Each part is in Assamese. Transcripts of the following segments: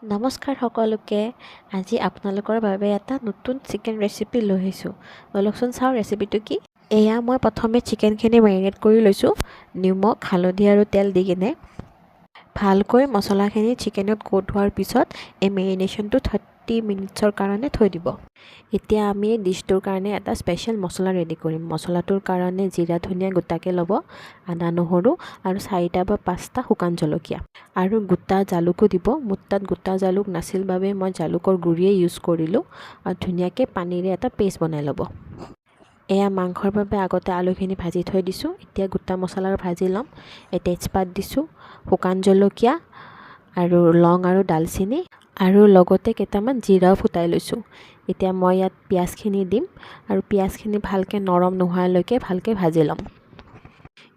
নমস্কাৰ সকলোকে। আজি আপোনালোকৰ বাবে এটা নতুন চিকেন ৰেচিপি লৈ আহিছোঁ। বলকচোন চাওঁ ৰেচিপিটো কি। এয়া মই প্ৰথমে চিকেনখিনি মেৰিনেট কৰি লৈছোঁ নিমখ, হালধি আৰু তেল দি কিনে। ভালকৈ মছলাখিনি চিকেনত কোট হোৱাৰ পিছত এই মেৰিনেশ্যনটো 30 মিনিটছৰ কাৰণে থৈ দিব। এতিয়া আমি এই ডিছটোৰ কাৰণে এটা স্পেচিয়েল মছলা ৰেডি কৰিম। মছলাটোৰ কাৰণে জিৰা ধনিয়া গোটাকৈ ল'ব, আদা নহৰু আৰু 4টা বা 5টা শুকান জলকীয়া আৰু গোটা জালুকো দিব। মোৰ তাত গোটা জালুক নাছিল বাবে মই জালুকৰ গুড়িয়ে ইউজ কৰিলোঁ। আৰু ধুনীয়াকৈ পানীৰে এটা পেষ্ট বনাই ল'ব। এয়া মাংসৰ বাবে আগতে আলুখিনি ভাজি থৈ দিছোঁ। এতিয়া গোটা মছলাৰ ভাজি ল'ম। এই তেজপাত দিছোঁ, শুকান জলকীয়া আৰু লং আৰু ডালচেনি আৰু লগতে কেইটামান জিৰাও ফুটাই লৈছোঁ। এতিয়া মই ইয়াত পিঁয়াজখিনি দিম আৰু পিঁয়াজখিনি ভালকৈ নৰম নোহোৱালৈকে ভালকৈ ভাজি ল'ম।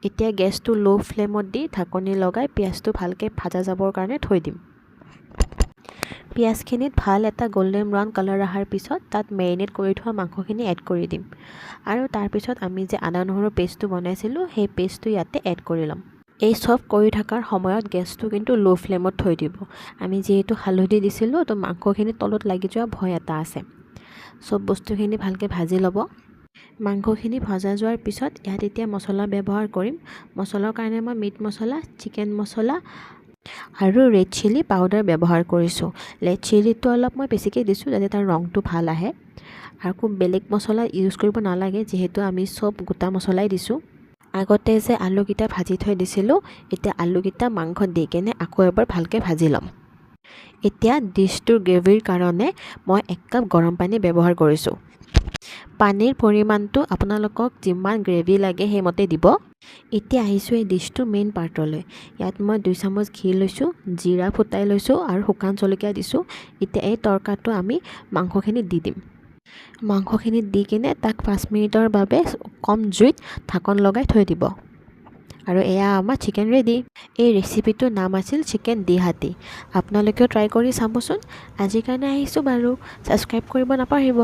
এতিয়া গেছটো ল' ফ্লেমত দি ঢাকনি লগাই পিঁয়াজটো ভালকৈ ভাজা যাবৰ কাৰণে থৈ দিম। পিঁয়াজখিনিত ভাল এটা গল্ডেন ব্ৰাউন কালাৰ অহাৰ পিছত তাত মেৰিনেট কৰি থোৱা মাংসখিনি এড কৰি দিম আৰু তাৰপিছত আমি যে আদা নহৰুৰ পেষ্টটো বনাইছিলোঁ সেই পেষ্টটো ইয়াতে এড কৰি ল'ম। এই চব কৰি থকাৰ সময়ত গেছটো কিন্তু ল' ফ্লেমত থৈ দিব। আমি যিহেতু হালধি দিছিলোঁ তো মাংসখিনি তলত লাগি যোৱা ভয় এটা আছে। চব বস্তুখিনি ভালকৈ ভাজি ল'ব। মাংসখিনি ভজা যোৱাৰ পিছত ইয়াত এতিয়া মছলা ব্যৱহাৰ কৰিম। মছলাৰ কাৰণে মই মিট মছলা, চিকেন মছলা আৰু ৰেড চিলি পাউডাৰ ব্যৱহাৰ কৰিছোঁ। ৰেড চিলিটো অলপ মই বেছিকৈ দিছোঁ যাতে তাৰ ৰংটো ভাল আহে। আৰু খুব বেলেগ মছলা ইউজ কৰিব নালাগে যিহেতু আমি চব গোটা মছলাই দিছোঁ। আগতে যে আলুকেইটা ভাজি থৈ দিছিলোঁ, এতিয়া আলুকেইটা মাংসত দি কেনে আকৌ এবাৰ ভালকৈ ভাজি ল'ম। এতিয়া ডিছটোৰ গ্ৰেভিৰ কাৰণে মই 1 কাপ গৰম পানী ব্যৱহাৰ কৰিছোঁ। পানীৰ পৰিমাণটো আপোনালোকক যিমান গ্ৰেভি লাগে সেইমতে দিব। এতিয়া আহিছোঁ এই ডিছটোৰ মেইন পাৰ্টলৈ। ইয়াত মই 2 চামুচ ঘি লৈছোঁ, জিৰা ফুটাই লৈছোঁ আৰু শুকান জলকীয়া দিছোঁ। এতিয়া এই তৰকাটো আমি মাংসখিনিত দি দিম। মাংসখিনিত দি কিনে তাক 5 মিনিটৰ বাবে কম জুইত ঢাকন লগাই থৈ দিব। আৰু এয়া আমাৰ চিকেন ৰেডি। এই ৰেচিপিটোৰ নাম আছিল চিকেন দিহাতি। আপোনালোকেও ট্ৰাই কৰি চাবচোন। আজিৰ কাৰণে আহিছোঁ বাৰু। ছাবস্ক্ৰাইব কৰিব নাপাহৰিব।